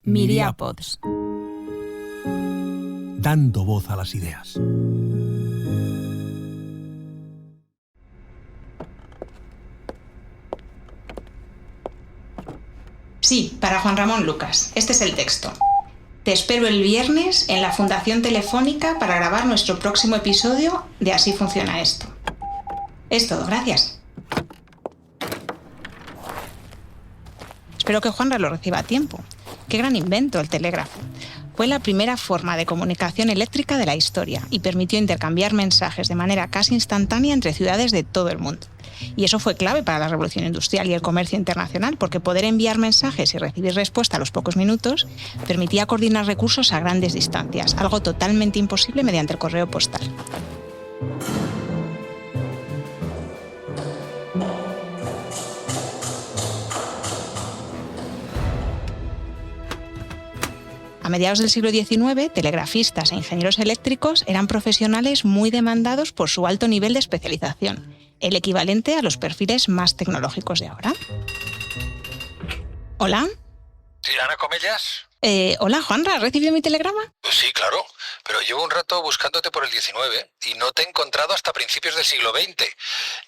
Miriapods. Dando voz a las ideas. Sí, para Juan Ramón Lucas. Este es el texto. Te espero el viernes en la Fundación Telefónica para grabar nuestro próximo episodio de Así funciona esto. Es todo, gracias. Espero que Juanra lo reciba a tiempo. Qué gran invento el telégrafo. Fue la primera forma de comunicación eléctrica de la historia y permitió intercambiar mensajes de manera casi instantánea entre ciudades de todo el mundo. Y eso fue clave para la revolución industrial y el comercio internacional, porque poder enviar mensajes y recibir respuesta a los pocos minutos permitía coordinar recursos a grandes distancias, algo totalmente imposible mediante el correo postal. A mediados del siglo XIX, telegrafistas e ingenieros eléctricos eran profesionales muy demandados por su alto nivel de especialización, el equivalente a los perfiles más tecnológicos de ahora. ¿Hola? ¿Sí, Ana Comellas? Hola, Juanra, ¿has recibido mi telegrama? Pues sí, claro, pero llevo un rato buscándote por el 19 y no te he encontrado hasta principios del siglo XX.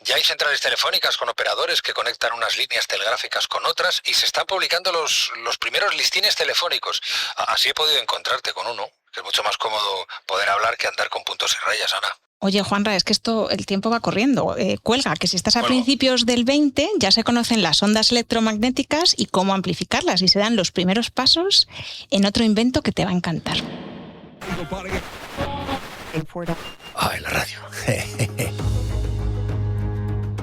Ya hay centrales telefónicas con operadores que conectan unas líneas telegráficas con otras y se están publicando los primeros listines telefónicos. Así he podido encontrarte con uno, que es mucho más cómodo poder hablar que andar con puntos y rayas, Ana. Oye, Juanra, es que el tiempo va corriendo. Cuelga, que si estás a principios del 20 ya se conocen las ondas electromagnéticas y cómo amplificarlas y se dan los primeros pasos en otro invento que te va a encantar. La radio.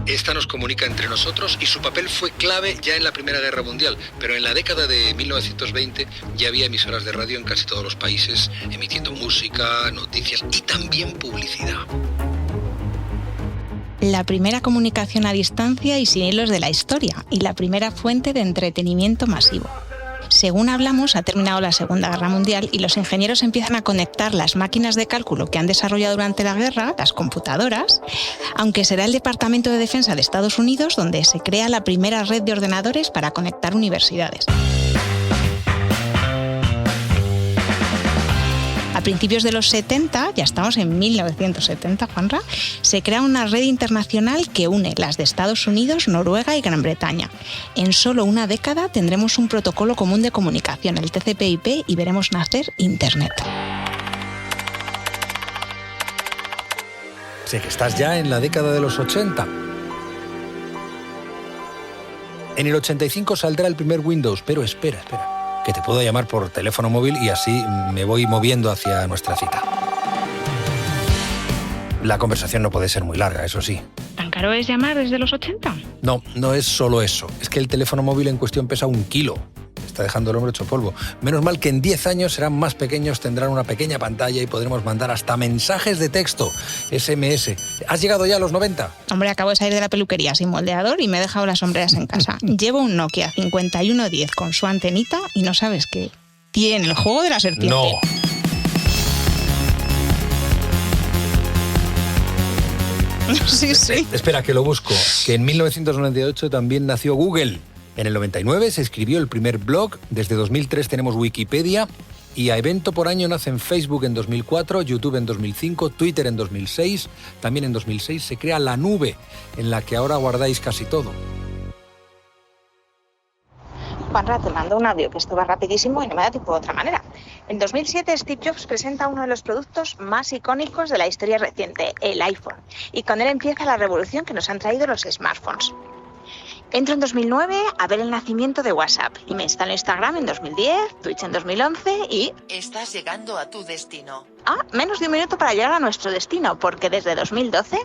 Esta nos comunica entre nosotros y su papel fue clave ya en la Primera Guerra Mundial, pero en la década de 1920 ya había emisoras de radio en casi todos los países, emitiendo música, noticias y también publicidad. La primera comunicación a distancia y sin hilos de la historia, y la primera fuente de entretenimiento masivo. Según hablamos, ha terminado la Segunda Guerra Mundial y los ingenieros empiezan a conectar las máquinas de cálculo que han desarrollado durante la guerra, las computadoras, aunque será el Departamento de Defensa de Estados Unidos donde se crea la primera red de ordenadores para conectar universidades. A principios de los 70, ya estamos en 1970, Juanra, se crea una red internacional que une las de Estados Unidos, Noruega y Gran Bretaña. En solo una década tendremos un protocolo común de comunicación, el TCP/IP, y veremos nacer Internet. Sé que estás ya en la década de los 80. En el 85 saldrá el primer Windows, pero espera, que te puedo llamar por teléfono móvil y así me voy moviendo hacia nuestra cita. La conversación no puede ser muy larga, eso sí. ¿Tan caro es llamar desde los 80? No es solo eso. Es que el teléfono móvil en cuestión pesa 1 kilo. Está dejando el hombre hecho polvo. Menos mal que en 10 años serán más pequeños, tendrán una pequeña pantalla y podremos mandar hasta mensajes de texto, SMS. ¿Has llegado ya a los 90? Hombre, acabo de salir de la peluquería sin moldeador y me he dejado las sombreras en casa. Llevo un Nokia 5110 con su antenita y no sabes qué. Tiene el juego de la serpiente. No. Sí. Espera, que lo busco. Que en 1998 también nació Google. En el 99 se escribió el primer blog, desde 2003 tenemos Wikipedia y a evento por año nacen Facebook en 2004, YouTube en 2005, Twitter en 2006. También en 2006 se crea la nube, en la que ahora guardáis casi todo. Juanra, te mando un audio, que esto va rapidísimo y no me da tiempo de otra manera. En 2007 Steve Jobs presenta uno de los productos más icónicos de la historia reciente, el iPhone. Y con él empieza la revolución que nos han traído los smartphones. Entro en 2009 a ver el nacimiento de WhatsApp y me instalo Instagram en 2010, Twitch en 2011 y... Estás llegando a tu destino. Menos de un minuto para llegar a nuestro destino, porque desde 2012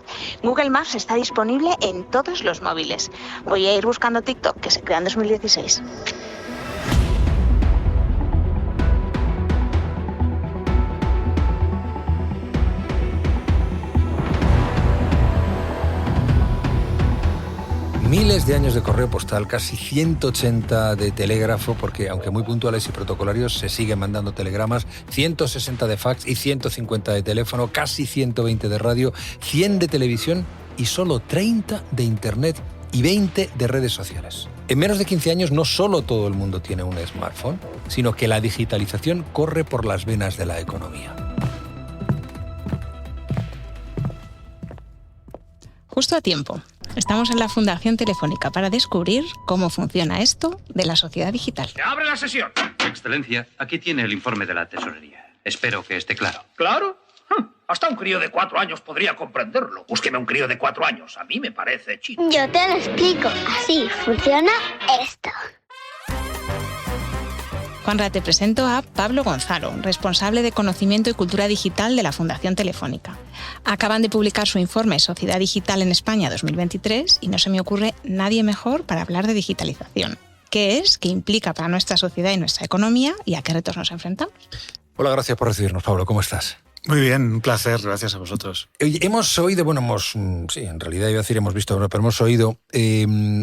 Google Maps está disponible en todos los móviles. Voy a ir buscando TikTok, que se crea en 2016. Miles de años de correo postal, casi 180 de telégrafo, porque aunque muy puntuales y protocolarios se siguen mandando telegramas, 160 de fax y 150 de teléfono, casi 120 de radio, 100 de televisión y solo 30 de internet y 20 de redes sociales. En menos de 15 años no solo todo el mundo tiene un smartphone, sino que la digitalización corre por las venas de la economía. Justo a tiempo. Estamos en la Fundación Telefónica para descubrir cómo funciona esto de la sociedad digital. ¡Se abre la sesión! Excelencia, aquí tiene el informe de la tesorería. Espero que esté claro. ¿Claro? Hasta un crío de 4 años podría comprenderlo. Búsqueme un crío de 4 años. A mí me parece chino. Yo te lo explico. Así funciona esto. Juanra, te presento a Pablo Gonzalo, responsable de Conocimiento y Cultura Digital de la Fundación Telefónica. Acaban de publicar su informe Sociedad Digital en España 2023 y no se me ocurre nadie mejor para hablar de digitalización. ¿Qué es? ¿Qué implica para nuestra sociedad y nuestra economía? ¿Y a qué retos nos enfrentamos? Hola, gracias por recibirnos, Pablo. ¿Cómo estás? Muy bien, un placer, gracias a vosotros. Hemos oído, sí, en realidad iba a decir hemos visto, pero hemos oído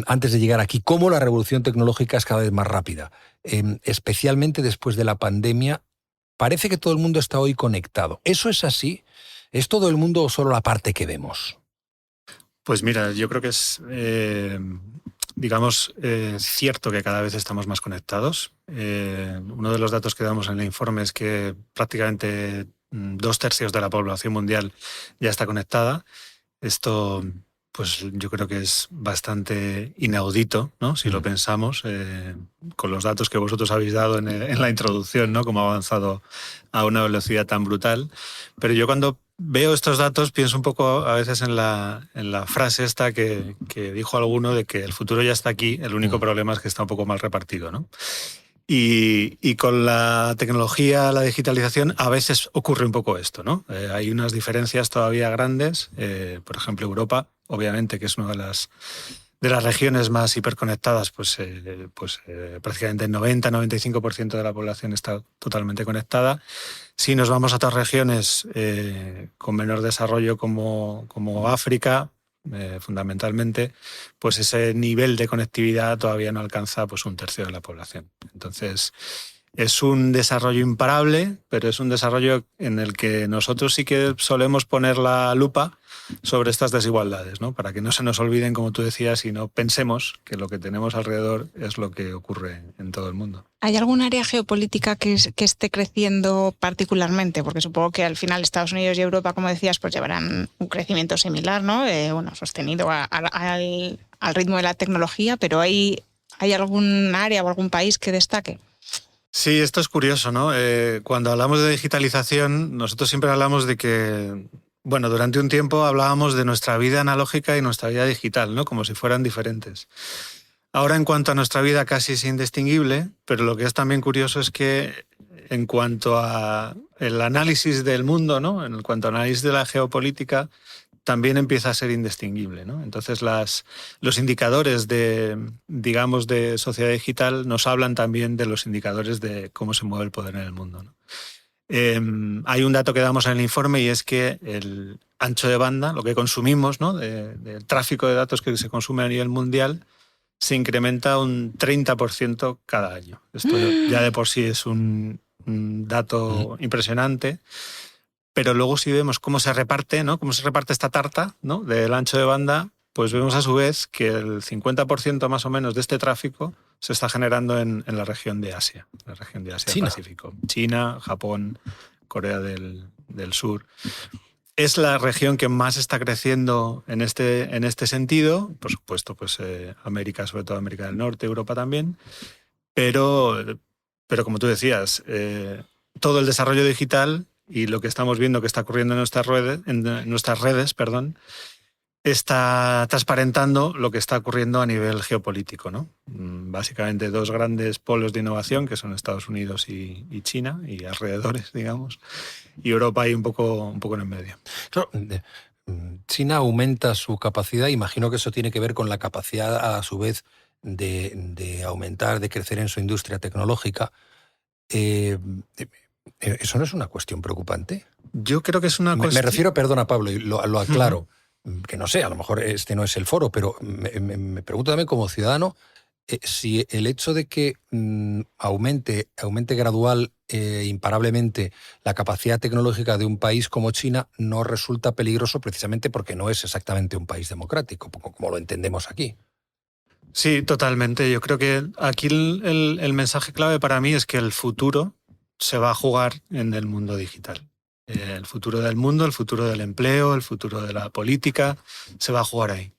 antes de llegar aquí cómo la revolución tecnológica es cada vez más rápida. Especialmente después de la pandemia, parece que todo el mundo está hoy conectado. ¿Eso es así? ¿Es todo el mundo o solo la parte que vemos? Pues mira, yo creo que es, cierto que cada vez estamos más conectados. Uno de los datos que damos en el informe es que prácticamente 2/3 de la población mundial ya está conectada. Esto, pues yo creo que es bastante inaudito, ¿no? Si lo pensamos, con los datos que vosotros habéis dado en la introducción, ¿no? Cómo ha avanzado a una velocidad tan brutal. Pero yo cuando veo estos datos pienso un poco a veces en la frase esta que dijo alguno de que el futuro ya está aquí, el único problema es que está un poco mal repartido, ¿no? Y con la tecnología, la digitalización, a veces ocurre un poco esto, ¿no? Hay unas diferencias todavía grandes. Por ejemplo, Europa, obviamente, que es una de las regiones más hiperconectadas, prácticamente el 90-95% de la población está totalmente conectada. Si nos vamos a otras regiones con menor desarrollo como África, fundamentalmente, pues ese nivel de conectividad todavía no alcanza pues 1/3 de la población. Entonces, es un desarrollo imparable, pero es un desarrollo en el que nosotros sí que solemos poner la lupa sobre estas desigualdades, ¿no? Para que no se nos olviden, como tú decías, y no pensemos que lo que tenemos alrededor es lo que ocurre en todo el mundo. ¿Hay algún área geopolítica que esté creciendo particularmente? Porque supongo que al final Estados Unidos y Europa, como decías, pues llevarán un crecimiento similar, ¿no? Sostenido al ritmo de la tecnología, pero ¿hay algún área o algún país que destaque? Sí, esto es curioso, ¿no? Cuando hablamos de digitalización, nosotros siempre hablamos de que, durante un tiempo hablábamos de nuestra vida analógica y nuestra vida digital, ¿no? Como si fueran diferentes. Ahora, en cuanto a nuestra vida, casi es indistinguible, pero lo que es también curioso es que en cuanto a el análisis del mundo, ¿no? En cuanto al análisis de la geopolítica, también empieza a ser indistinguible, ¿no? Entonces los indicadores de sociedad digital nos hablan también de los indicadores de cómo se mueve el poder en el mundo, ¿no? Hay un dato que damos en el informe y es que el ancho de banda, lo que consumimos, ¿no? del tráfico de datos que se consume a nivel mundial, se incrementa un 30% cada año. Esto ya de por sí es un dato impresionante. Pero luego si vemos cómo se reparte, ¿no? Cómo se reparte esta tarta, ¿no? Del ancho de banda, pues vemos a su vez que el 50% más o menos de este tráfico se está generando en la región de Asia, Pacífico. China, Japón, Corea del Sur. Es la región que más está creciendo en este sentido. Por supuesto, pues América, sobre todo América del Norte, Europa también. Pero como tú decías, todo el desarrollo digital y lo que estamos viendo que está ocurriendo en nuestras redes, está transparentando lo que está ocurriendo a nivel geopolítico, ¿no? Básicamente 2 grandes polos de innovación, que son Estados Unidos y China, y alrededores, digamos, y Europa ahí un poco en el medio. Claro, China aumenta su capacidad, imagino que eso tiene que ver con la capacidad, a su vez, de aumentar, de crecer en su industria tecnológica. ¿Eso no es una cuestión preocupante? Yo creo que es una cuestión... Me refiero, perdona Pablo, y lo aclaro, que no sé, a lo mejor este no es el foro, pero me pregunto también como ciudadano si el hecho de que aumente gradual imparablemente la capacidad tecnológica de un país como China no resulta peligroso precisamente porque no es exactamente un país democrático, como lo entendemos aquí. Sí, totalmente. Yo creo que aquí el mensaje clave para mí es que el futuro se va a jugar en el mundo digital. El futuro del mundo, el futuro del empleo, el futuro de la política, se va a jugar ahí.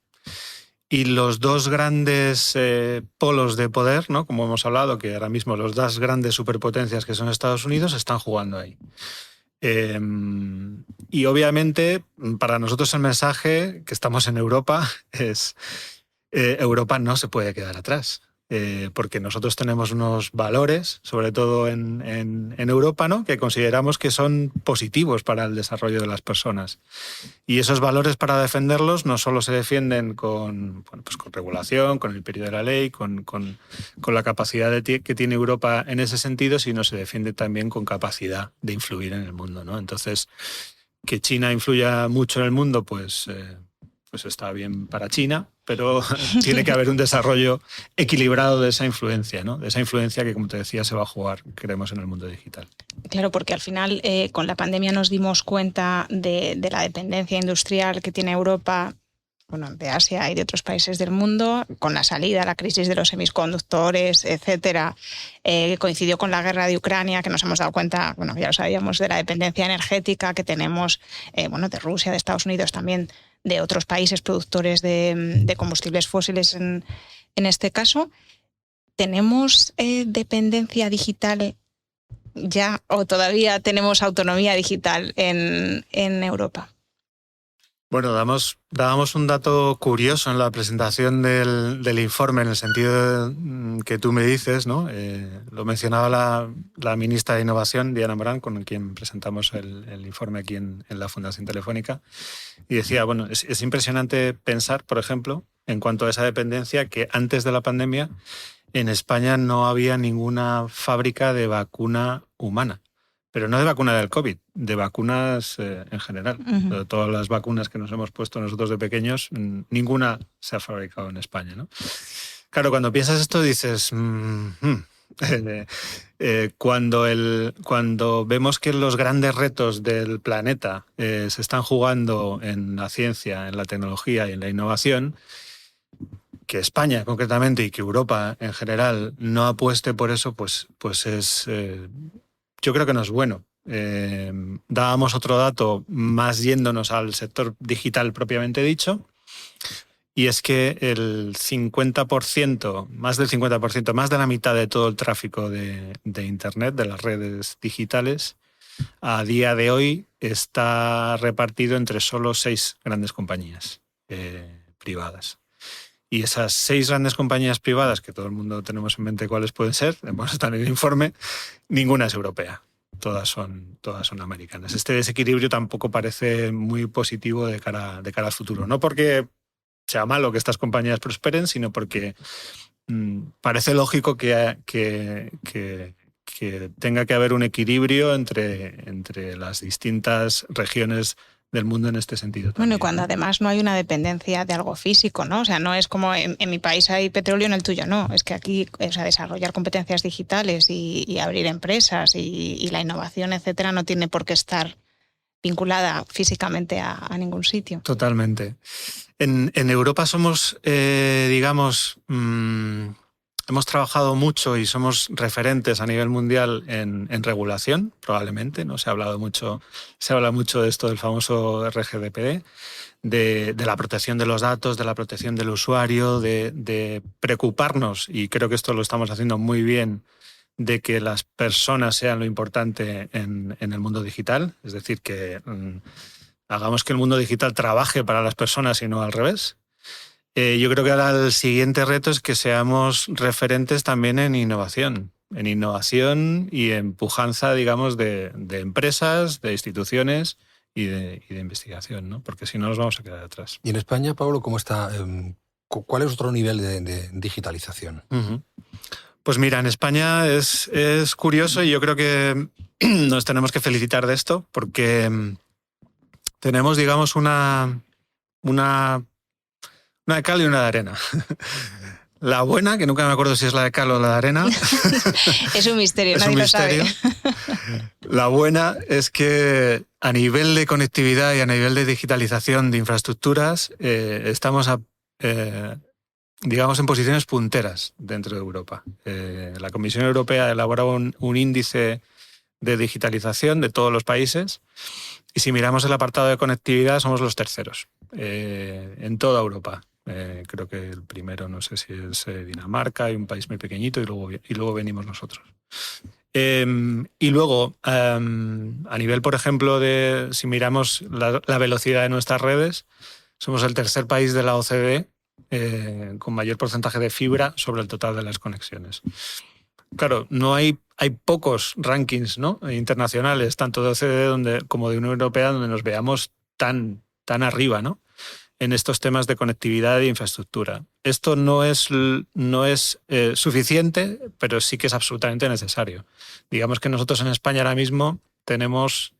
Y los dos grandes polos de poder, ¿no? Como hemos hablado, que ahora mismo los dos grandes superpotencias que son Estados Unidos están jugando ahí. Y obviamente para nosotros el mensaje, que estamos en Europa, es Europa no se puede quedar atrás. Porque nosotros tenemos unos valores, sobre todo en Europa, ¿no? Que consideramos que son positivos para el desarrollo de las personas. Y esos valores, para defenderlos, no solo se defienden con regulación, con el imperio de la ley, con la capacidad que tiene Europa en ese sentido, sino se defiende también con capacidad de influir en el mundo, ¿no? Entonces, que China influya mucho en el mundo, pues está bien para China, pero tiene que haber un desarrollo equilibrado de esa influencia, ¿no? De esa influencia que, como te decía, se va a jugar, creemos, en el mundo digital. Claro, porque al final con la pandemia nos dimos cuenta de la dependencia industrial que tiene Europa, bueno, de Asia y de otros países del mundo, con la salida, la crisis de los semiconductores, etcétera. Coincidió con la guerra de Ucrania, que nos hemos dado cuenta, bueno, ya lo sabíamos, de la dependencia energética que tenemos, de Rusia, de Estados Unidos también, de otros países productores de combustibles fósiles en este caso. ¿Tenemos dependencia digital ya o todavía tenemos autonomía digital en Europa? Bueno, dábamos un dato curioso en la presentación del informe, en el sentido que tú me dices, ¿no? Lo mencionaba la ministra de Innovación, Diana Morán, con quien presentamos el informe aquí en la Fundación Telefónica, y decía, bueno, es impresionante pensar, por ejemplo, en cuanto a esa dependencia, que antes de la pandemia en España no había ninguna fábrica de vacuna humana. Pero no de vacuna del COVID, de vacunas en general. Uh-huh. Todas las vacunas que nos hemos puesto nosotros de pequeños, ninguna se ha fabricado en España, ¿no? Claro, cuando piensas esto dices... Cuando vemos que los grandes retos del planeta se están jugando en la ciencia, en la tecnología y en la innovación, que España concretamente y que Europa en general no apueste por eso, pues es... yo creo que no es bueno. Dábamos otro dato más yéndonos al sector digital propiamente dicho, y es que el 50%, más del 50%, más de la mitad de todo el tráfico de Internet, de las redes digitales, a día de hoy está repartido entre solo 6 grandes compañías privadas. Y esas 6 grandes compañías privadas, que todo el mundo tenemos en mente cuáles pueden ser, están en el informe, ninguna es europea. Todas son americanas. Este desequilibrio tampoco parece muy positivo de cara al futuro. No porque sea malo que estas compañías prosperen, sino porque parece lógico que tenga que haber un equilibrio entre las distintas regiones del mundo en este sentido también. Bueno, y cuando además no hay una dependencia de algo físico, ¿no? O sea, no es como en mi país hay petróleo, en el tuyo no. Es que aquí, desarrollar competencias digitales y abrir empresas y la innovación, etcétera, no tiene por qué estar vinculada físicamente a ningún sitio. Totalmente. En Europa somos, hemos trabajado mucho y somos referentes a nivel mundial en regulación, probablemente, ¿no? Se habla mucho de esto del famoso RGPD, de la protección de los datos, de la protección del usuario, de preocuparnos, y creo que esto lo estamos haciendo muy bien, de que las personas sean lo importante en el mundo digital, es decir, que hagamos que el mundo digital trabaje para las personas y no al revés. Yo creo que ahora el siguiente reto es que seamos referentes también en innovación y en pujanza, digamos, de empresas, de instituciones y de investigación, ¿no? Porque si no nos vamos a quedar atrás. Y en España, Pablo, ¿cómo está? ¿Cuál es otro nivel de digitalización? Uh-huh. Pues mira, en España es curioso, y yo creo que nos tenemos que felicitar de esto, porque tenemos, digamos, una de cal y una de arena. La buena, que nunca me acuerdo si es la de cal o la de arena. Es un misterio, nadie lo sabe. La buena es que a nivel de conectividad y a nivel de digitalización de infraestructuras estamos digamos, en posiciones punteras dentro de Europa. La Comisión Europea elabora un índice de digitalización de todos los países y si miramos el apartado de conectividad somos los terceros en toda Europa. Creo que el primero, no sé si es Dinamarca, hay un país muy pequeñito y luego venimos nosotros. Y luego, a nivel, por ejemplo, si miramos la velocidad de nuestras redes, somos el tercer país de la OCDE con mayor porcentaje de fibra sobre el total de las conexiones. Claro, hay pocos rankings, ¿no?, internacionales, tanto de OCDE como de Unión Europea, donde nos veamos tan arriba, ¿no?, en estos temas de conectividad e infraestructura. Esto no es suficiente, pero sí que es absolutamente necesario. Digamos que nosotros en España ahora mismo tenemos,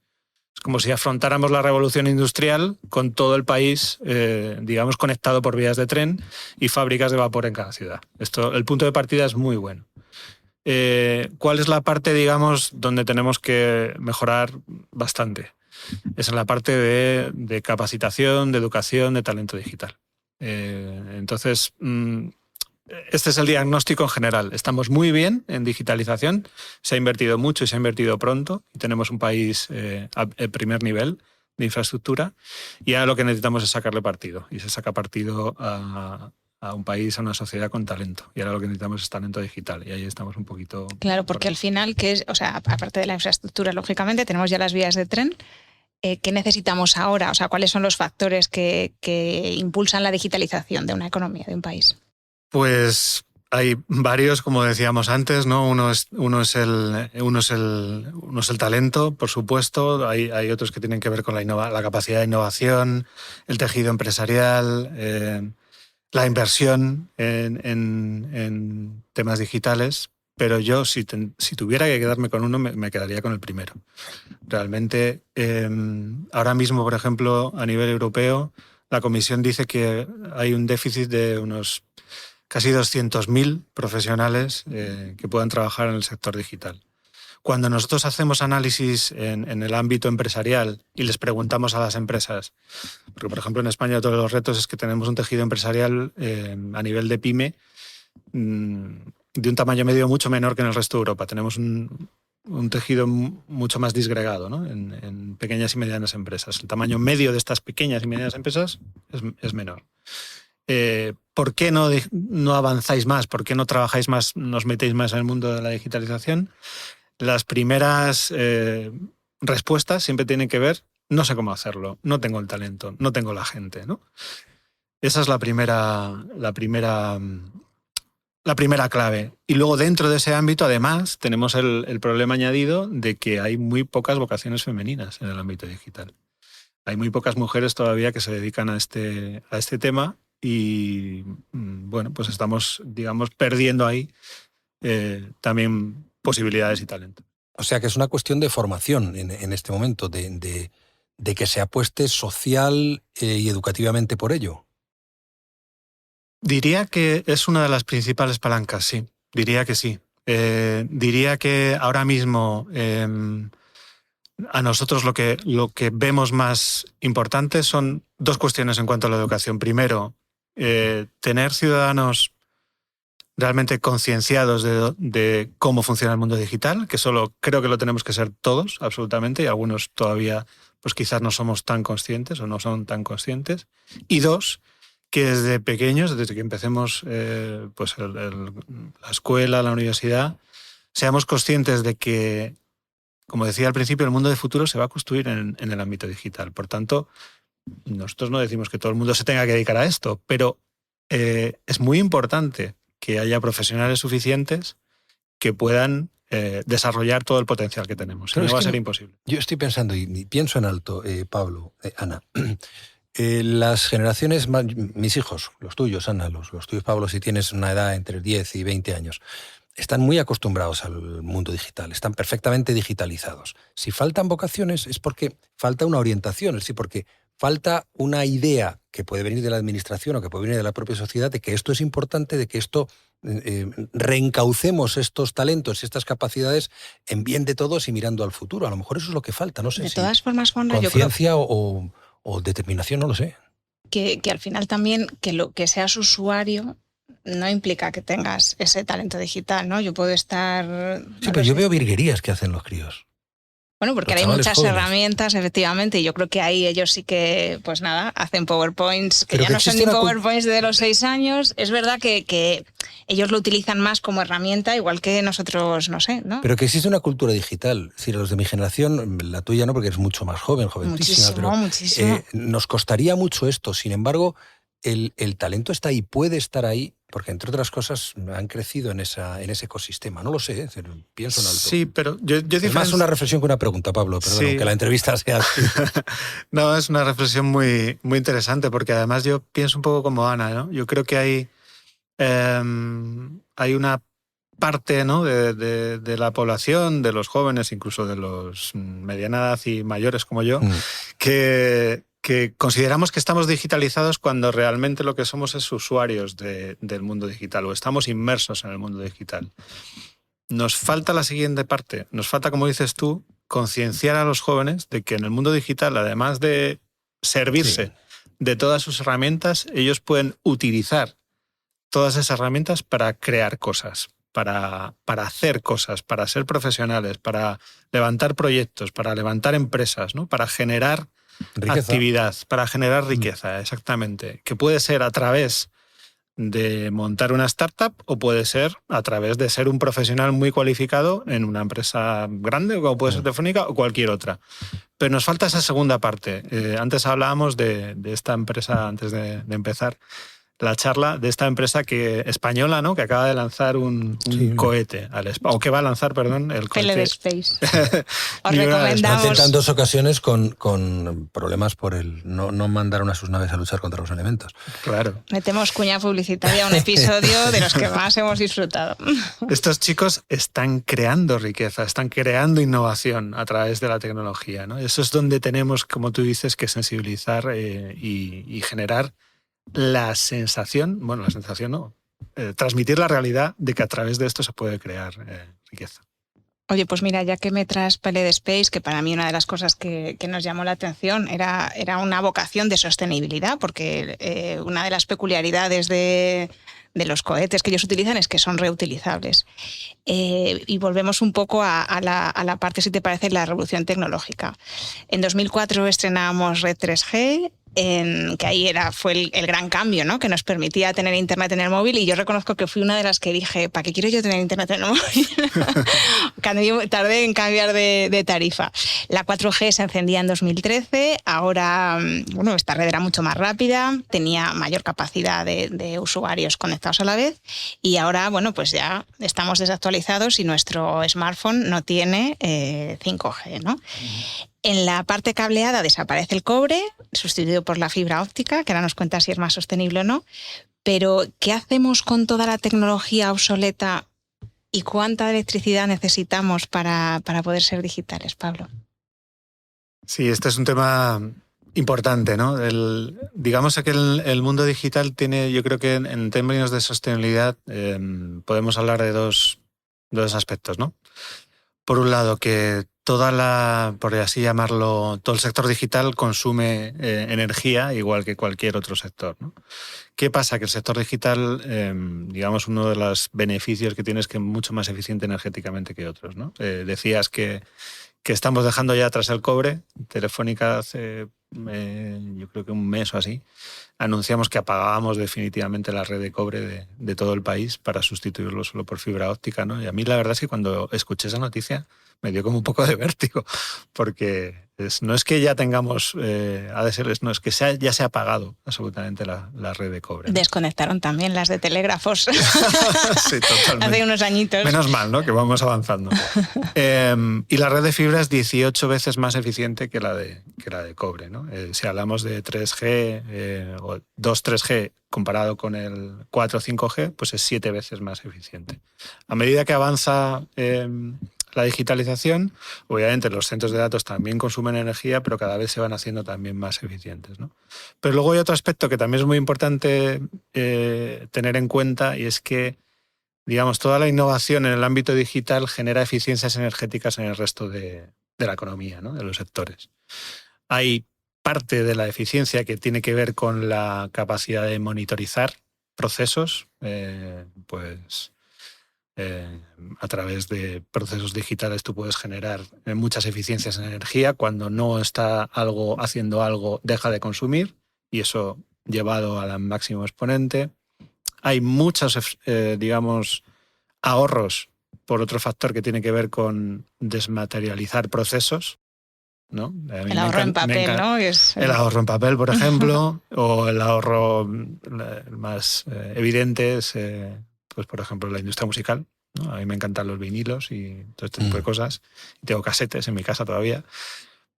es como si afrontáramos la revolución industrial con todo el país, digamos, conectado por vías de tren y fábricas de vapor en cada ciudad. El punto de partida es muy bueno. ¿Cuál es la parte, digamos, donde tenemos que mejorar bastante? Es en la parte de capacitación, de educación, de talento digital. Entonces, este es el diagnóstico en general. Estamos muy bien en digitalización, se ha invertido mucho y se ha invertido pronto, y tenemos un país al primer nivel de infraestructura, y ahora lo que necesitamos es sacarle partido, y se saca partido a un país, a una sociedad con talento. Y ahora lo que necesitamos es talento digital. Y ahí estamos un poquito... Claro, porque al final, aparte de la infraestructura, lógicamente, tenemos ya las vías de tren. ¿Qué necesitamos ahora? O sea, ¿cuáles son los factores que impulsan la digitalización de una economía, de un país? Pues hay varios, como decíamos antes, ¿no? Uno es el talento, por supuesto. Hay otros que tienen que ver con la capacidad de innovación, el tejido empresarial, la inversión en temas digitales, pero yo si tuviera que quedarme con uno me quedaría con el primero. Realmente, ahora mismo, por ejemplo, a nivel europeo, la Comisión dice que hay un déficit de unos casi 200.000 profesionales que puedan trabajar en el sector digital. Cuando nosotros hacemos análisis en el ámbito empresarial y les preguntamos a las empresas, porque por ejemplo en España todos los retos es que tenemos un tejido empresarial a nivel de pyme de un tamaño medio mucho menor que en el resto de Europa. Tenemos un tejido mucho más disgregado, ¿no?, en pequeñas y medianas empresas. El tamaño medio de estas pequeñas y medianas empresas es menor. ¿Por qué no avanzáis más? ¿Por qué no trabajáis más, nos metéis más en el mundo de la digitalización? Las primeras respuestas siempre tienen que ver, no sé cómo hacerlo, no tengo el talento, no tengo la gente, ¿no? Esa es la primera clave. Y luego dentro de ese ámbito, además, tenemos el problema añadido de que hay muy pocas vocaciones femeninas en el ámbito digital. Hay muy pocas mujeres todavía que se dedican a este tema y, bueno, pues estamos, digamos, perdiendo ahí también posibilidades y talento. O sea que es una cuestión de formación en este momento, de que se apueste social y educativamente por ello. Diría que es una de las principales palancas, sí. Diría que sí. Diría que ahora mismo a nosotros lo que vemos más importante son dos cuestiones en cuanto a la educación. Primero, tener ciudadanos realmente concienciados de cómo funciona el mundo digital, que solo creo que lo tenemos que ser todos, absolutamente, y algunos todavía pues quizás no somos tan conscientes o no son tan conscientes. Y dos, que desde pequeños, desde que empecemos pues la escuela, la universidad, seamos conscientes de que, como decía al principio, el mundo de futuro se va a construir en el ámbito digital. Por tanto, nosotros no decimos que todo el mundo se tenga que dedicar a esto, pero es muy importante que haya profesionales suficientes que puedan desarrollar todo el potencial que tenemos. Pero no va a ser imposible. Yo estoy pensando, y pienso en alto, Pablo, Ana, las generaciones, mis hijos, los tuyos, Ana, los tuyos, Pablo, si tienes una edad entre 10 y 20 años, están muy acostumbrados al mundo digital, están perfectamente digitalizados. Si faltan vocaciones es porque falta una orientación, es decir, porque falta una idea que puede venir de la administración o que puede venir de la propia sociedad de que esto es importante, de que esto reencaucemos estos talentos y estas capacidades en bien de todos y mirando al futuro. A lo mejor eso es lo que falta, no sé. De todas formas, Juanra, yo creo... Conciencia o determinación, no lo sé. Que al final también que seas usuario no implica que tengas ese talento digital, ¿no? Yo puedo estar... Sí, pero yo veo virguerías que hacen los críos. Bueno, porque Los hay chavales muchas jóvenes. herramientas, efectivamente, y yo creo que ahí ellos sí que, pues nada, hacen PowerPoints, que Pero ya que no son ni existe una PowerPoints de los 6 años. Es verdad que ellos lo utilizan más como herramienta, igual que nosotros, no sé, ¿no? Pero que existe una cultura digital. Es decir, los de mi generación, la tuya no, porque eres mucho más joven, joventísima, Muchísimo. Nos costaría mucho esto. Sin embargo, el talento está ahí, puede estar ahí, porque entre otras cosas han crecido en ese ecosistema. No lo sé, pienso en alto. Sí, pero yo Es más una reflexión que una pregunta, Pablo, perdón, Sí. aunque la entrevista sea así. No, es una reflexión muy, muy interesante, porque además yo pienso un poco como Ana, ¿no? Yo creo que hay una parte, ¿no?, de la población, de los jóvenes, incluso de los mediana edad y mayores como yo, que consideramos que estamos digitalizados cuando realmente lo que somos es usuarios del mundo digital, o estamos inmersos en el mundo digital. Nos falta la siguiente parte. Nos falta, como dices tú, concienciar a los jóvenes de que en el mundo digital, además de servirse de todas sus herramientas, ellos pueden utilizar todas esas herramientas para crear cosas, para hacer cosas, para ser profesionales, para levantar proyectos, para levantar empresas, ¿no? Para generar Riqueza. actividad, para generar riqueza, exactamente. Que puede ser a través de montar una startup o puede ser a través de ser un profesional muy cualificado en una empresa grande, como puede ser Telefónica o cualquier otra. Pero nos falta esa segunda parte. Antes hablábamos de esta empresa, antes de empezar la charla, de esta empresa española, ¿no?, que acaba de lanzar un cohete al espacio, o que va a lanzar, perdón, el cohete. PLD Space. Os Ni una recomendamos... Intentan 2 ocasiones con problemas por el no mandaron a sus naves a luchar contra los elementos. Claro. Metemos cuña publicitaria a un episodio de los que más hemos disfrutado. Estos chicos están creando riqueza, están creando innovación a través de la tecnología, ¿no? Eso es donde tenemos, como tú dices, que sensibilizar y generar la sensación no, transmitir la realidad de que a través de esto se puede crear riqueza. Oye, pues mira, ya que me traes PLD Space, que para mí una de las cosas que nos llamó la atención era una vocación de sostenibilidad, porque una de las peculiaridades de los cohetes que ellos utilizan es que son reutilizables. Y volvemos un poco a la parte, si te parece, de la revolución tecnológica. En 2004 estrenábamos Red 3G, que ahí fue el gran cambio, ¿no?, que nos permitía tener internet en el móvil, y yo reconozco que fui una de las que dije, ¿para qué quiero yo tener internet en el móvil? Tardé en cambiar de tarifa. La 4G se encendía en 2013, ahora, bueno, esta red era mucho más rápida, tenía mayor capacidad de usuarios conectados a la vez, y ahora, bueno, pues ya estamos desactualizados y nuestro smartphone no tiene 5G, ¿no? En la parte cableada desaparece el cobre, sustituido por la fibra óptica, que ahora nos cuenta si es más sostenible o no. Pero, ¿qué hacemos con toda la tecnología obsoleta y cuánta electricidad necesitamos para poder ser digitales, Pablo? Sí, este es un tema importante, ¿no? Digamos que el mundo digital tiene, yo creo que en términos de sostenibilidad podemos hablar de dos aspectos, ¿no? Por un lado, que por así llamarlo, todo el sector digital consume energía igual que cualquier otro sector, ¿no? ¿Qué pasa? Que el sector digital, digamos, uno de los beneficios que tiene es que es mucho más eficiente energéticamente que otros, ¿no? Decías que estamos dejando ya atrás el cobre. Telefónica hace, yo creo que un mes o así, anunciamos que apagábamos definitivamente la red de cobre de todo el país para sustituirlo solo por fibra óptica, ¿no? Y a mí la verdad es que cuando escuché esa noticia me dio como un poco de vértigo, porque no es que ya tengamos ADSL, no, es que ya se ha apagado absolutamente la red de cobre, ¿no? Desconectaron también las de telégrafos. Sí, totalmente. Hace unos añitos. Menos mal, ¿no?, que vamos avanzando. Y la red de fibra es 18 veces más eficiente que la de cobre, ¿no? Si hablamos de 3G o 2-3G comparado con el 4-5G, pues es 7 veces más eficiente. A medida que avanza la digitalización, obviamente los centros de datos también consumen energía, pero cada vez se van haciendo también más eficientes, ¿no? Pero luego hay otro aspecto que también es muy importante tener en cuenta, y es que, digamos, toda la innovación en el ámbito digital genera eficiencias energéticas en el resto de la economía, ¿no?, de los sectores. Hay parte de la eficiencia que tiene que ver con la capacidad de monitorizar procesos, a través de procesos digitales tú puedes generar muchas eficiencias en energía. Cuando no está algo haciendo algo, deja de consumir, y eso llevado al máximo exponente. Hay muchos, ahorros por otro factor que tiene que ver con desmaterializar procesos, ¿no? El ahorro en papel, ¿no? El ahorro en papel, por ejemplo, o el ahorro más evidente es, pues por ejemplo, la industria musical, ¿no? A mí me encantan los vinilos y todo este tipo de cosas. Tengo casetes en mi casa todavía.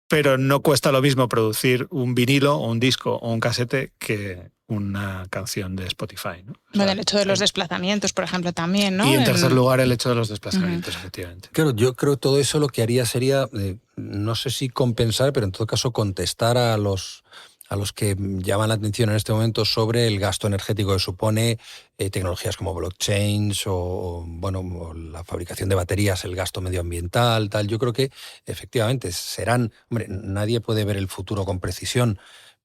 Pero no cuesta lo mismo producir un vinilo o un disco o un casete que una canción de Spotify, ¿no? Bueno, el hecho de los desplazamientos, por ejemplo, también, ¿no? Y en tercer lugar, el hecho de los desplazamientos, efectivamente. Claro, yo creo que todo eso lo que haría sería, no sé si compensar, pero en todo caso contestar a los que llaman la atención en este momento sobre el gasto energético que supone tecnologías como blockchains o la fabricación de baterías, el gasto medioambiental, tal. Yo creo que efectivamente serán, nadie puede ver el futuro con precisión,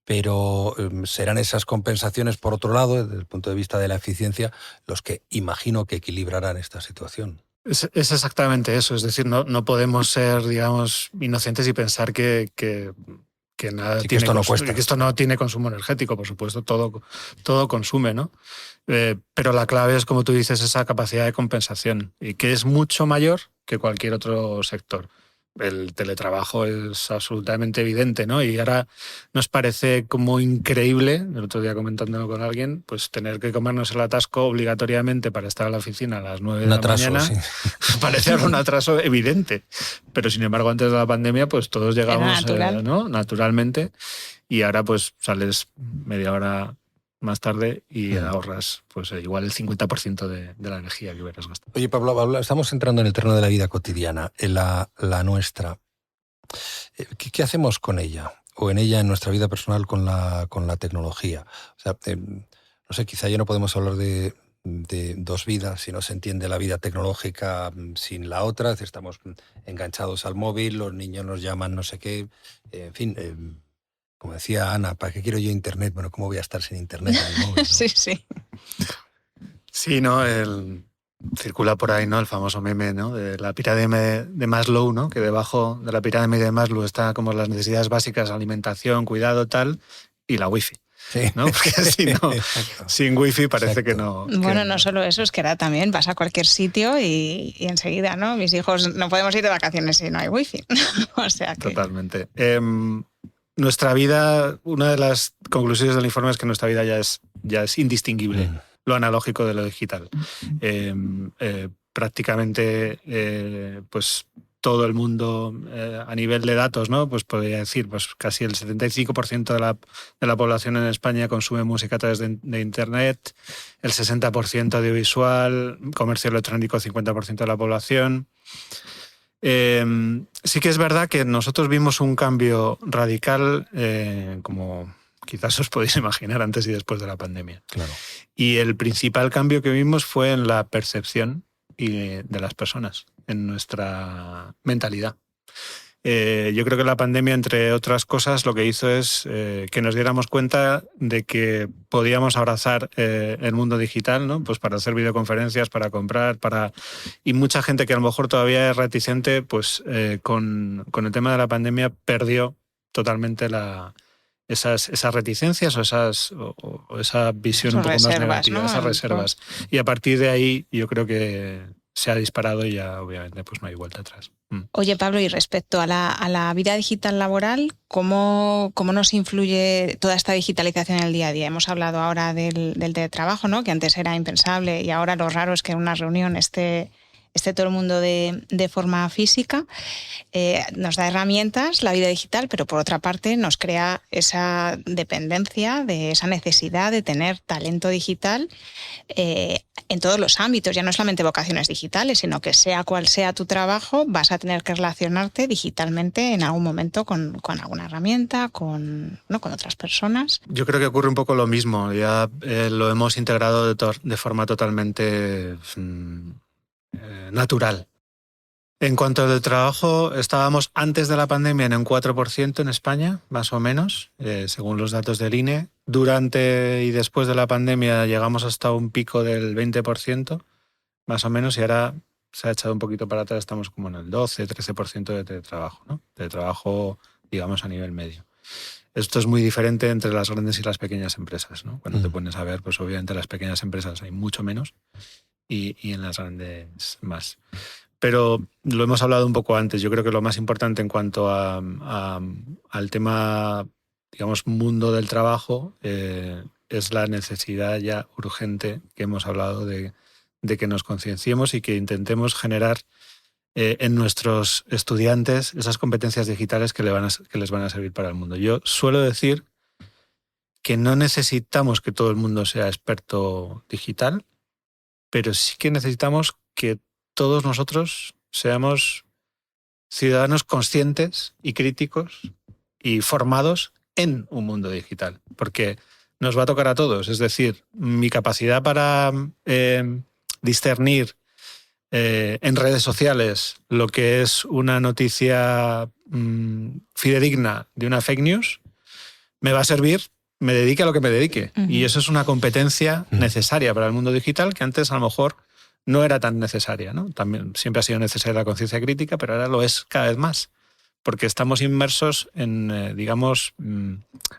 pero serán esas compensaciones, por otro lado, desde el punto de vista de la eficiencia, los que imagino que equilibrarán esta situación. Es exactamente eso, es decir, no podemos ser, digamos, inocentes y pensar que nada que esto no cuesta. Que esto no tiene consumo energético, por supuesto, todo consume, ¿no? Pero la clave es, como tú dices, esa capacidad de compensación, y que es mucho mayor que cualquier otro sector. El teletrabajo es absolutamente evidente, ¿no? Y ahora nos parece como increíble, el otro día comentándolo con alguien, pues tener que comernos el atasco obligatoriamente para estar a la oficina a las 9 de la mañana. Sí. Parece un atraso evidente. Pero sin embargo, antes de la pandemia, pues todos llegamos ¿no? naturalmente, y ahora pues sales media hora más tarde y ahorras pues igual el 50% de la energía que hubieras gastado. Oye, Pablo, estamos entrando en el terreno de la vida cotidiana, en la nuestra. ¿Qué hacemos con ella? O en ella, en nuestra vida personal, con la tecnología. O sea, no sé, quizá ya no podemos hablar de dos vidas, si no se entiende la vida tecnológica sin la otra. Estamos enganchados al móvil, los niños nos llaman no sé qué, en fin... Como decía Ana, ¿para qué quiero yo internet? Bueno, ¿cómo voy a estar sin internet en el móvil, ¿no? Sí. Sí, ¿no? Circula por ahí, ¿no? El famoso meme, ¿no? De la pirámide de Maslow, ¿no? Que debajo de la pirámide de Maslow está como las necesidades básicas, alimentación, cuidado, tal, y la wifi. Sí. ¿No? Porque si no, sin wifi parece que no. Bueno, no solo eso, es que ahora también vas a cualquier sitio y enseguida, ¿no? Mis hijos no podemos ir de vacaciones si no hay wifi. O sea que... Totalmente. Nuestra vida, una de las conclusiones del informe es que nuestra vida ya es indistinguible, lo analógico de lo digital. Prácticamente, pues todo el mundo a nivel de datos, ¿no? Pues podría decir, pues casi el 75% de la población en España consume música a través de Internet, el 60% audiovisual, comercio electrónico 50% de la población. Sí que es verdad que nosotros vimos un cambio radical, como quizás os podéis imaginar, antes y después de la pandemia. Claro. Y el principal cambio que vimos fue en la percepción de las personas, en nuestra mentalidad. Yo creo que la pandemia, entre otras cosas, lo que hizo es que nos diéramos cuenta de que podíamos abrazar el mundo digital, ¿no? Pues para hacer videoconferencias, para comprar, y mucha gente que a lo mejor todavía es reticente, pues con el tema de la pandemia perdió totalmente esas reticencias o esa visión un poco más negativa, ¿no? Esas reservas. Y a partir de ahí yo creo que se ha disparado y ya obviamente pues no hay vuelta atrás. Oye, Pablo, y respecto a la vida digital laboral, ¿cómo nos influye toda esta digitalización en el día a día? Hemos hablado ahora del teletrabajo, ¿no? Que antes era impensable, y ahora lo raro es que en una reunión esté todo el mundo de forma física. Nos da herramientas la vida digital, pero por otra parte nos crea esa dependencia, de esa necesidad de tener talento digital en todos los ámbitos, ya no solamente vocaciones digitales, sino que sea cual sea tu trabajo, vas a tener que relacionarte digitalmente en algún momento con alguna herramienta, con otras personas. Yo creo que ocurre un poco lo mismo, ya lo hemos integrado de forma totalmente natural. En cuanto al trabajo, estábamos antes de la pandemia en un 4% en España, más o menos, según los datos del INE. Durante y después de la pandemia llegamos hasta un pico del 20%, más o menos, y ahora se ha echado un poquito para atrás, estamos como en el 12-13% de teletrabajo, ¿no? Teletrabajo, digamos, a nivel medio. Esto es muy diferente entre las grandes y las pequeñas empresas, ¿no? Cuando te pones a ver, pues obviamente en las pequeñas empresas hay mucho menos y en las grandes más. Pero lo hemos hablado un poco antes. Yo creo que lo más importante en cuanto al tema, digamos, mundo del trabajo, es la necesidad ya urgente que hemos hablado de que nos concienciemos y que intentemos generar en nuestros estudiantes esas competencias digitales que les van a servir para el mundo. Yo suelo decir que no necesitamos que todo el mundo sea experto digital, pero sí que necesitamos que todos nosotros seamos ciudadanos conscientes y críticos y formados en un mundo digital, porque nos va a tocar a todos. Es decir, mi capacidad para discernir en redes sociales lo que es una noticia fidedigna de una fake news me va a servir, me dedique a lo que me dedique. Y eso es una competencia necesaria para el mundo digital que antes a lo mejor no era tan necesaria, ¿no? También siempre ha sido necesaria la conciencia crítica, pero ahora lo es cada vez más, porque estamos inmersos en, digamos,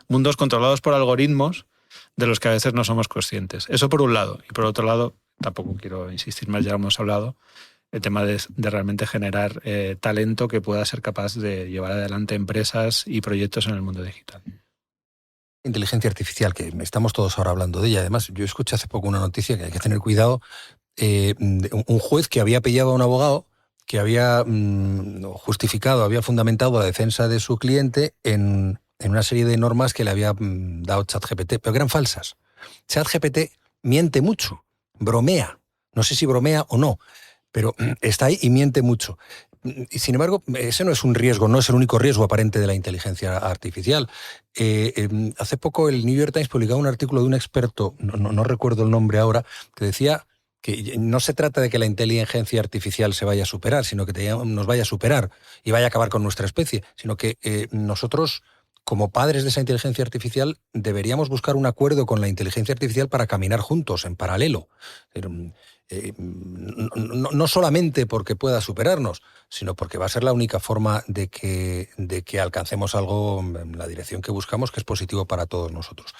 mundos controlados por algoritmos de los que a veces no somos conscientes. Eso por un lado. Y por otro lado, tampoco quiero insistir más, ya lo hemos hablado, el tema de realmente generar talento que pueda ser capaz de llevar adelante empresas y proyectos en el mundo digital. Inteligencia artificial, que estamos todos ahora hablando de ella. Además, yo escuché hace poco una noticia que hay que tener cuidado. Un juez que había pillado a un abogado que había justificado, había fundamentado la defensa de su cliente en una serie de normas que le había dado ChatGPT, pero que eran falsas. ChatGPT miente mucho, bromea. No sé si bromea o no, pero está ahí y miente mucho. Y sin embargo, ese no es un riesgo, no es el único riesgo aparente de la inteligencia artificial. Hace poco el New York Times publicaba un artículo de un experto, no recuerdo el nombre ahora, que decía que no se trata de que la inteligencia artificial se vaya a superar, sino que nos vaya a superar y vaya a acabar con nuestra especie, sino que nosotros, como padres de esa inteligencia artificial, deberíamos buscar un acuerdo con la inteligencia artificial para caminar juntos, en paralelo. No solamente porque pueda superarnos, sino porque va a ser la única forma de que alcancemos algo en la dirección que buscamos, que es positivo para todos nosotros.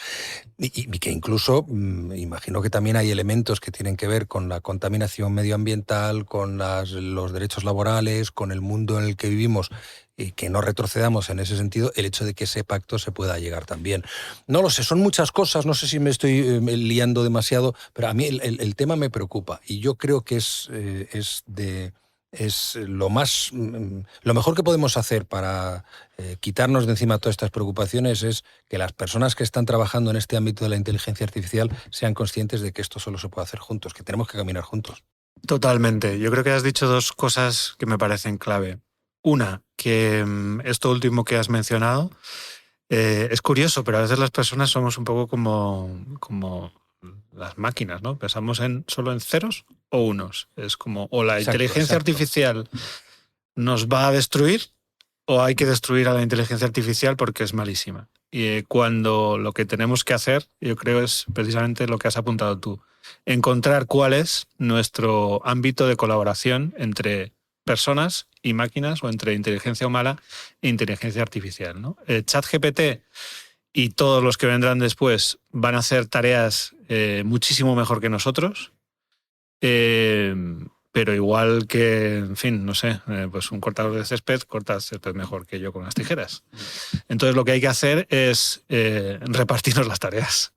Y que incluso, imagino que también hay elementos que tienen que ver con la contaminación medioambiental, con los derechos laborales, con el mundo en el que vivimos, y que no retrocedamos en ese sentido, el hecho de que ese pacto se pueda llegar también. No lo sé, son muchas cosas, no sé si me estoy liando demasiado, pero a mí el tema me preocupa y yo creo que es lo mejor que podemos hacer para quitarnos de encima todas estas preocupaciones es que las personas que están trabajando en este ámbito de la inteligencia artificial sean conscientes de que esto solo se puede hacer juntos, que tenemos que caminar juntos. Totalmente. Yo creo que has dicho dos cosas que me parecen clave. Una, que esto último que has mencionado es curioso, pero a veces las personas somos un poco como las máquinas, ¿no? Pensamos solo en ceros o unos. Es como, o la inteligencia artificial nos va a destruir o hay que destruir a la inteligencia artificial porque es malísima. Y cuando lo que tenemos que hacer, yo creo, es precisamente lo que has apuntado tú. Encontrar cuál es nuestro ámbito de colaboración entre personas y máquinas o entre inteligencia humana e inteligencia artificial, ¿no? ChatGPT y todos los que vendrán después van a hacer tareas muchísimo mejor que nosotros, pero igual que, en fin, no sé, pues un cortador de césped corta césped mejor que yo con las tijeras. Entonces lo que hay que hacer es repartirnos las tareas,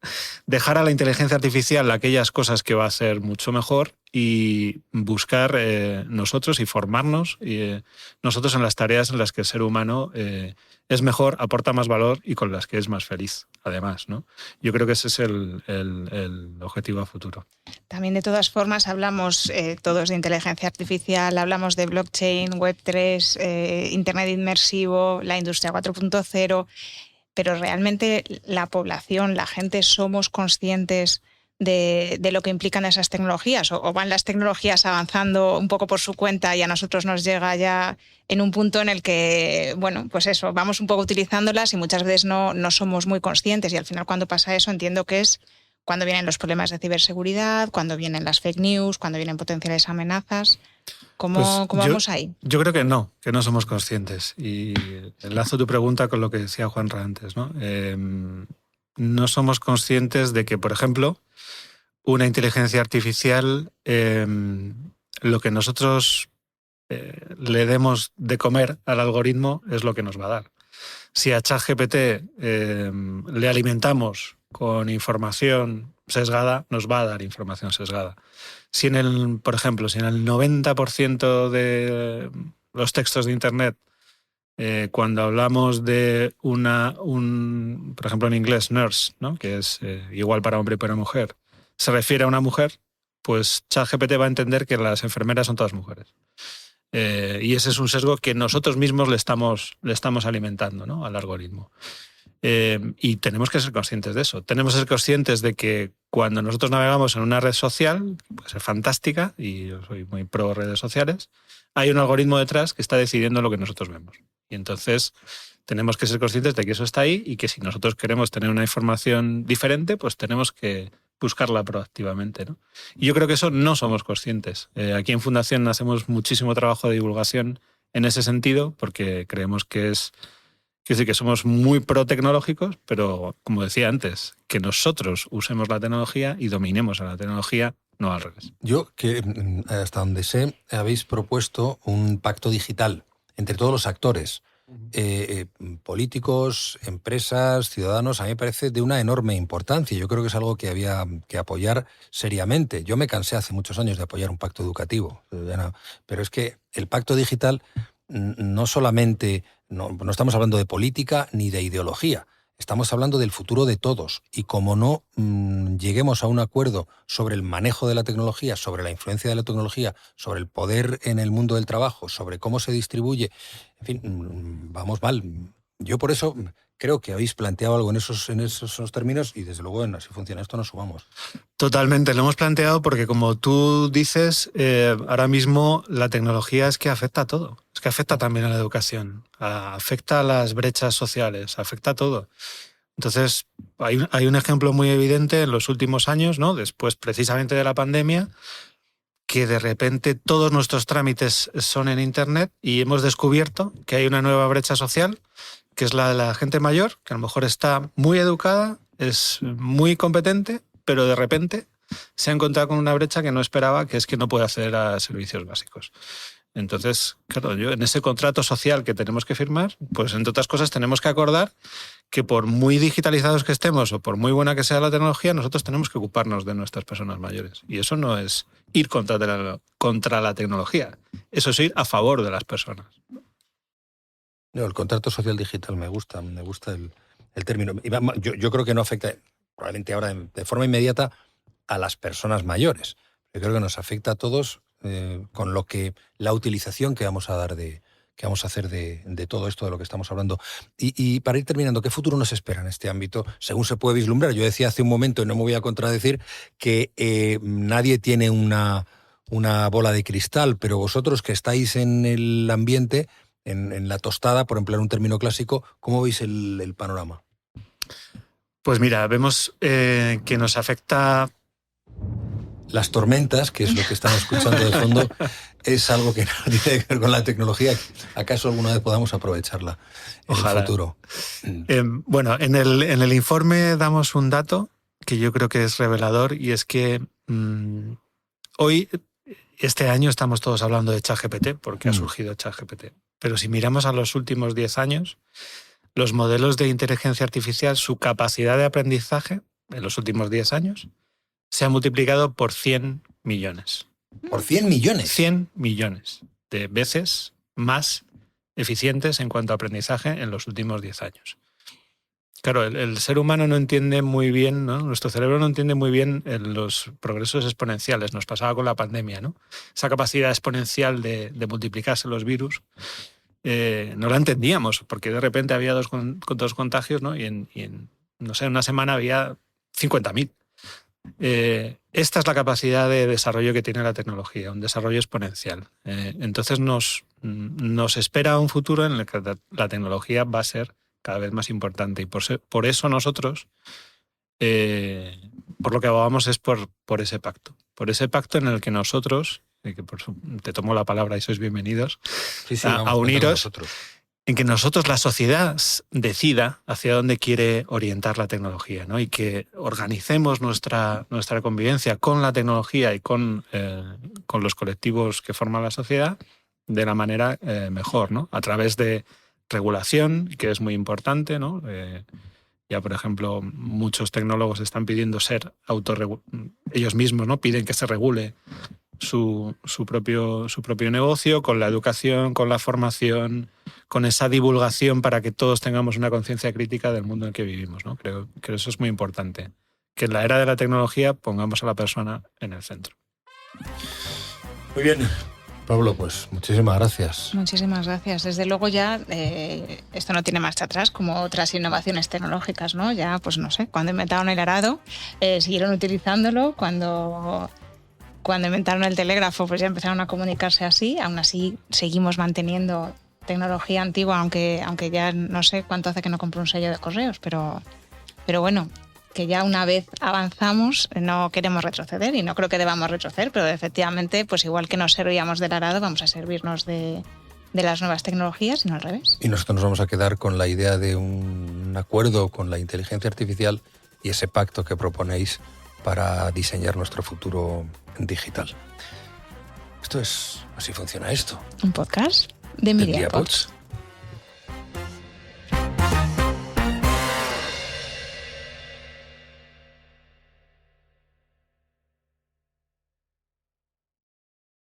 dejar a la inteligencia artificial aquellas cosas que va a hacer mucho mejor y buscar nosotros y formarnos nosotros en las tareas en las que el ser humano es mejor, aporta más valor y con las que es más feliz, además, ¿no? Yo creo que ese es el objetivo a futuro. También, de todas formas, hablamos todos de inteligencia artificial, hablamos de blockchain, Web3, Internet inmersivo, la industria 4.0, pero realmente la población, la gente, somos conscientes de lo que implican esas tecnologías, o van las tecnologías avanzando un poco por su cuenta y a nosotros nos llega ya en un punto en el que, bueno, pues eso, vamos un poco utilizándolas y muchas veces no somos muy conscientes, y al final cuando pasa eso entiendo que es cuando vienen los problemas de ciberseguridad, cuando vienen las fake news, cuando vienen potenciales amenazas. ¿Cómo vamos ahí? Yo creo que no somos conscientes. Y enlazo tu pregunta con lo que decía Juanra antes, ¿no? No somos conscientes de que, por ejemplo, una inteligencia artificial, lo que nosotros le demos de comer al algoritmo es lo que nos va a dar. Si a ChatGPT le alimentamos con información sesgada, nos va a dar información sesgada. Por ejemplo, si en el 90% de los textos de Internet, cuando hablamos de por ejemplo en inglés, nurse, ¿no? Que es igual para hombre y para mujer, se refiere a una mujer, pues ChatGPT va a entender que las enfermeras son todas mujeres. Y ese es un sesgo que nosotros mismos le estamos alimentando, ¿no? Al algoritmo. Y tenemos que ser conscientes de eso. Tenemos que ser conscientes de que cuando nosotros navegamos en una red social, que puede ser fantástica, y yo soy muy pro redes sociales, hay un algoritmo detrás que está decidiendo lo que nosotros vemos. Y entonces tenemos que ser conscientes de que eso está ahí y que si nosotros queremos tener una información diferente, pues tenemos que buscarla proactivamente, ¿no? Y yo creo que eso no somos conscientes. Aquí en Fundación hacemos muchísimo trabajo de divulgación en ese sentido, porque creemos que quiero decir que somos muy pro-tecnológicos, pero, como decía antes, que nosotros usemos la tecnología y dominemos a la tecnología, no al revés. Yo, que hasta donde sé, habéis propuesto un pacto digital entre todos los actores, políticos, empresas, ciudadanos. A mí me parece de una enorme importancia. Yo creo que es algo que había que apoyar seriamente. Yo me cansé hace muchos años de apoyar un pacto educativo, pero es que el pacto digital no solamente... No estamos hablando de política ni de ideología, estamos hablando del futuro de todos. Y como no lleguemos a un acuerdo sobre el manejo de la tecnología, sobre la influencia de la tecnología, sobre el poder en el mundo del trabajo, sobre cómo se distribuye, en fin, vamos mal. Yo por eso creo que habéis planteado algo en esos términos y desde luego en Así Funciona Esto nos sumamos. Totalmente, lo hemos planteado porque, como tú dices, ahora mismo la tecnología es que afecta a todo. Es que afecta también a la educación, afecta a las brechas sociales, afecta a todo. Entonces, hay un ejemplo muy evidente en los últimos años, ¿no? Después precisamente de la pandemia, que de repente todos nuestros trámites son en Internet y hemos descubierto que hay una nueva brecha social, que es la de la gente mayor, que a lo mejor está muy educada, es muy competente, pero de repente se ha encontrado con una brecha que no esperaba, que es que no puede acceder a servicios básicos. Entonces, claro, en ese contrato social que tenemos que firmar, pues entre otras cosas tenemos que acordar que por muy digitalizados que estemos o por muy buena que sea la tecnología, nosotros tenemos que ocuparnos de nuestras personas mayores. Y eso no es ir contra la tecnología, eso es ir a favor de las personas. No, el contrato social digital me gusta el término. Yo creo que no afecta, probablemente ahora de forma inmediata, a las personas mayores. Yo creo que nos afecta a todos con la utilización que vamos a hacer de todo esto de lo que estamos hablando. Y para ir terminando, ¿qué futuro nos espera en este ámbito? Según se puede vislumbrar, yo decía hace un momento, y no me voy a contradecir, que nadie tiene una bola de cristal, pero vosotros que estáis en el ambiente, en la tostada, por emplear un término clásico, ¿cómo veis el panorama? Pues mira, vemos que nos afecta... Las tormentas, que es lo que estamos escuchando de fondo, es algo que no tiene que ver con la tecnología. ¿Acaso alguna vez podamos aprovecharla en el futuro? Bueno, en el informe damos un dato que yo creo que es revelador, y es que hoy, este año, estamos todos hablando de ChatGPT porque ha surgido ChatGPT. Pero si miramos a los últimos 10 años, los modelos de inteligencia artificial, su capacidad de aprendizaje en los últimos 10 años se ha multiplicado por 100 millones. ¿Por 100 millones? 100 millones de veces más eficientes en cuanto a aprendizaje en los últimos 10 años. Claro, el ser humano no entiende muy bien, ¿no? Nuestro cerebro no entiende muy bien los progresos exponenciales. Nos pasaba con la pandemia, ¿no? Esa capacidad exponencial de multiplicarse los virus no la entendíamos, porque de repente había dos contagios, ¿no? Y en no sé, una semana había 50.000. Esta es la capacidad de desarrollo que tiene la tecnología, un desarrollo exponencial. Entonces nos espera un futuro en el que la tecnología va a ser cada vez más importante. Y por eso nosotros, por lo que abogamos es por ese pacto. Por ese pacto en el que nosotros, te tomo la palabra y sois bienvenidos, a uniros, en que nosotros, la sociedad, decida hacia dónde quiere orientar la tecnología, ¿no? Y que organicemos nuestra convivencia con la tecnología y con los colectivos que forman la sociedad de la manera mejor, ¿no? A través de regulación, que es muy importante, ¿no? Ya, por ejemplo, muchos tecnólogos están pidiendo ser ellos mismos, ¿no? Piden que se regule su propio negocio, con la educación, con la formación, con esa divulgación para que todos tengamos una conciencia crítica del mundo en el que vivimos, ¿no? Creo que eso es muy importante. Que en la era de la tecnología pongamos a la persona en el centro. Muy bien. Pablo, pues muchísimas gracias. Muchísimas gracias. Desde luego ya esto no tiene marcha atrás, como otras innovaciones tecnológicas, ¿no? Ya, pues no sé, cuando inventaron el arado, siguieron utilizándolo, cuando inventaron el telégrafo, pues ya empezaron a comunicarse así. Aún así seguimos manteniendo tecnología antigua, aunque ya no sé cuánto hace que no compro un sello de correos, pero bueno, que ya una vez avanzamos no queremos retroceder y no creo que debamos retroceder, pero efectivamente, pues igual que nos servíamos del arado, vamos a servirnos de las nuevas tecnologías y no al revés. Y nosotros nos vamos a quedar con la idea de un acuerdo con la inteligencia artificial y ese pacto que proponéis para diseñar nuestro futuro digital. Así funciona esto. Un podcast de Mediapods.